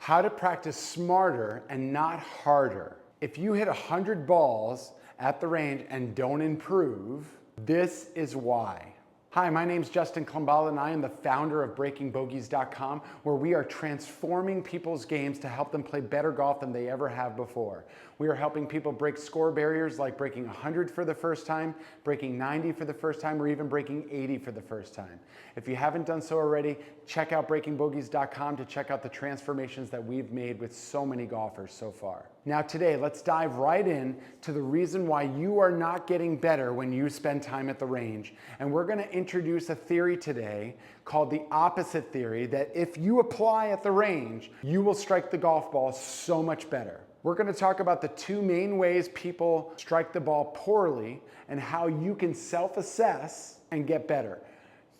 How to practice smarter and not harder. If you hit 100 balls at the range and don't improve, this is why. Hi, my name's Justin Klumbala and I am the founder of BreakingBogeys.com, where we are transforming people's games to help them play better golf than they ever have before. We are helping people break score barriers like breaking 100 for the first time, breaking 90 for the first time, or even breaking 80 for the first time. If you haven't done so already, check out BreakingBogeys.com to check out the transformations that we've made with so many golfers so far. Now today, let's dive right in to the reason why you are not getting better when you spend time at the range. And we're gonna introduce a theory today called the opposite theory, that if you apply at the range, you will strike the golf ball so much better. We're going to talk about the two main ways people strike the ball poorly and how you can self-assess and get better.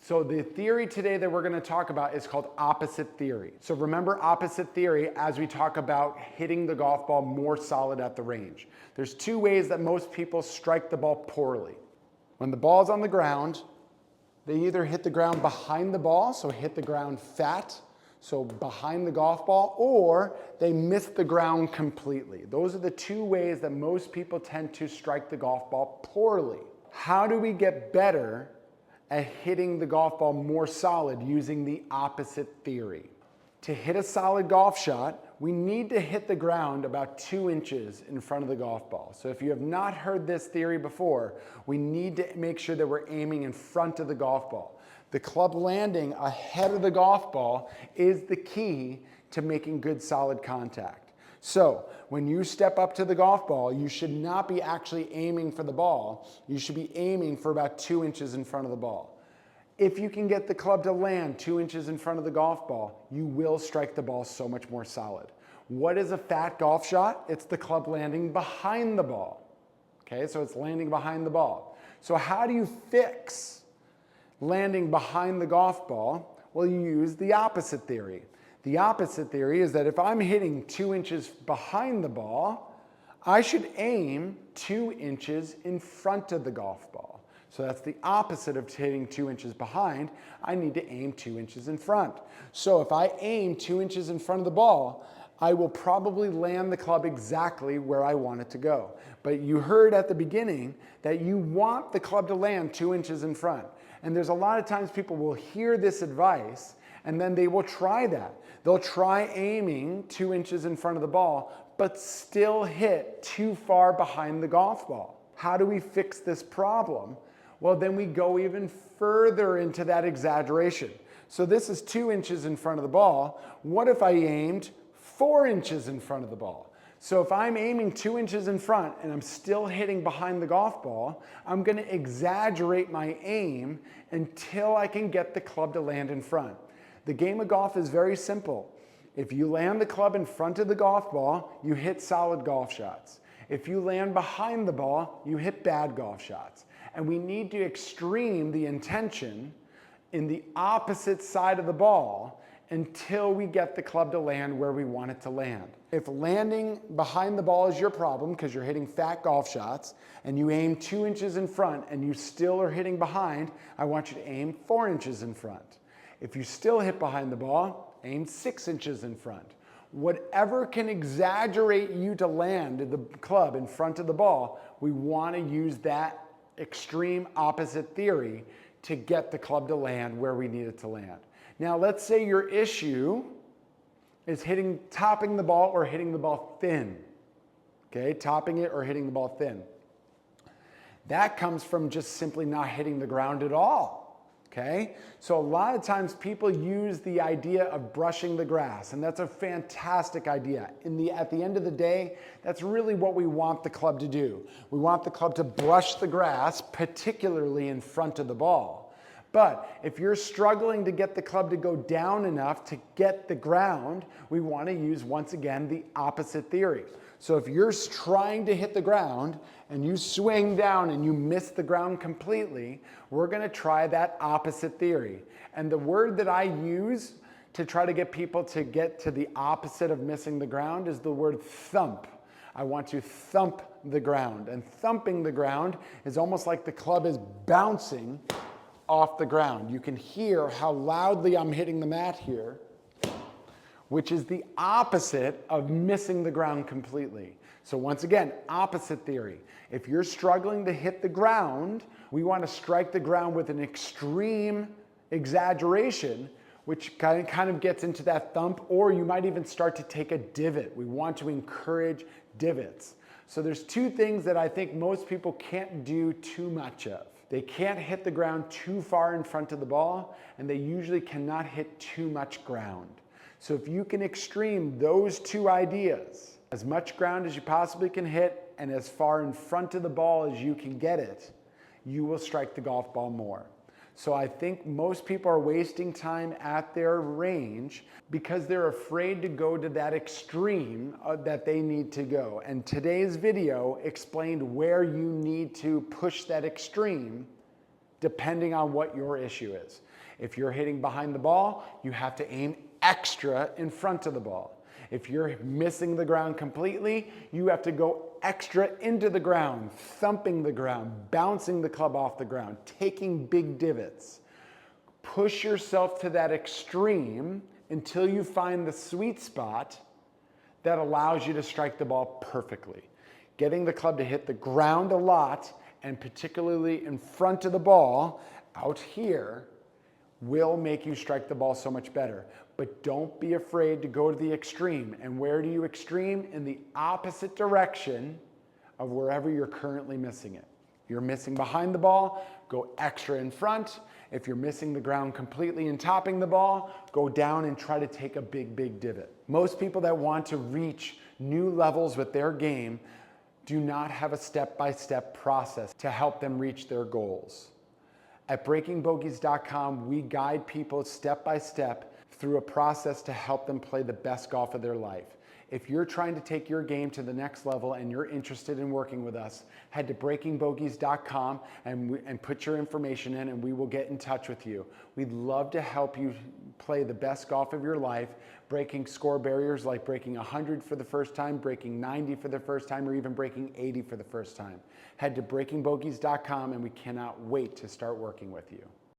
So the theory today that we're going to talk about is called opposite theory. So remember opposite theory as we talk about hitting the golf ball more solid at the range. There's two ways that most people strike the ball poorly. When the ball's on the ground, they either hit the ground behind the ball, so hit the ground fat, so behind the golf ball, or they miss the ground completely. Those are the two ways that most people tend to strike the golf ball poorly. How do we get better at hitting the golf ball more solid using the opposite theory? To hit a solid golf shot, we need to hit the ground about 2 inches in front of the golf ball. So if you have not heard this theory before, we need to make sure that we're aiming in front of the golf ball. The club landing ahead of the golf ball is the key to making good solid contact. So when you step up to the golf ball, you should not be actually aiming for the ball. You should be aiming for about 2 inches in front of the ball. If you can get the club to land 2 inches in front of the golf ball, you will strike the ball so much more solid. What is a fat golf shot? It's the club landing behind the ball. Okay, so it's landing behind the ball. So how do you fix landing behind the golf ball? Well, you use the opposite theory. The opposite theory is that if I'm hitting 2 inches behind the ball, I should aim 2 inches in front of the golf ball. So that's the opposite of hitting 2 inches behind. I need to aim 2 inches in front. So if I aim 2 inches in front of the ball, I will probably land the club exactly where I want it to go. But you heard at the beginning that you want the club to land 2 inches in front. And there's a lot of times people will hear this advice and then they will try that. They'll try aiming 2 inches in front of the ball, but still hit too far behind the golf ball. How do we fix this problem? Well, then we go even further into that exaggeration. So this is 2 inches in front of the ball. What if I aimed 4 inches in front of the ball? So if I'm aiming 2 inches in front and I'm still hitting behind the golf ball, I'm going to exaggerate my aim until I can get the club to land in front. The game of golf is very simple. If you land the club in front of the golf ball, you hit solid golf shots. If you land behind the ball, you hit bad golf shots. And we need to extreme the intention in the opposite side of the ball until we get the club to land where we want it to land. If landing behind the ball is your problem because you're hitting fat golf shots and you aim 2 inches in front and you still are hitting behind, I want you to aim 4 inches in front. If you still hit behind the ball, aim 6 inches in front. Whatever can exaggerate you to land the club in front of the ball, we want to use that extreme opposite theory to get the club to land where we need it to land. Now, let's say your issue is topping the ball or hitting the ball thin. Okay, topping it or hitting the ball thin. That comes from just simply not hitting the ground at all. Okay, so a lot of times people use the idea of brushing the grass, and that's a fantastic idea. At the end of the day, that's really what we want the club to do. We want the club to brush the grass, particularly in front of the ball. But if you're struggling to get the club to go down enough to get the ground, we want to use, once again, the opposite theory. So if you're trying to hit the ground and you swing down and you miss the ground completely, we're going to try that opposite theory. And the word that I use to try to get people to get to the opposite of missing the ground is the word thump. I want to thump the ground. And thumping the ground is almost like the club is bouncing off the ground. You can hear how loudly I'm hitting the mat here. which is the opposite of missing the ground completely. So once again, opposite theory. If you're struggling to hit the ground, we want to strike the ground with an extreme exaggeration, which kind of gets into that thump, or you might even start to take a divot. We want to encourage divots. So there's two things that I think most people can't do too much of. They can't hit the ground too far in front of the ball, and they usually cannot hit too much ground. So if you can extreme those two ideas, as much ground as you possibly can hit and as far in front of the ball as you can get it, you will strike the golf ball more. So I think most people are wasting time at their range because they're afraid to go to that extreme that they need to go. And today's video explained where you need to push that extreme depending on what your issue is. If you're hitting behind the ball, you have to aim extra in front of the ball. If you're missing the ground completely, you have to go extra into the ground, thumping the ground, bouncing the club off the ground, taking big divots. Push yourself to that extreme until you find the sweet spot that allows you to strike the ball perfectly. Getting the club to hit the ground a lot, and particularly in front of the ball, out here, will make you strike the ball so much better. But don't be afraid to go to the extreme. And where do you extreme? In the opposite direction of wherever you're currently missing it. You're missing behind the ball, go extra in front. If you're missing the ground completely and topping the ball, go down and try to take a big, big divot. Most people that want to reach new levels with their game do not have a step-by-step process to help them reach their goals. At breakingbogeys.com, we guide people step by step through a process to help them play the best golf of their life. If you're trying to take your game to the next level and you're interested in working with us, head to breakingbogeys.com and put your information in, and we will get in touch with you. We'd love to help you play the best golf of your life, breaking score barriers like breaking 100 for the first time, breaking 90 for the first time, or even breaking 80 for the first time. Head to breakingbogeys.com, and we cannot wait to start working with you.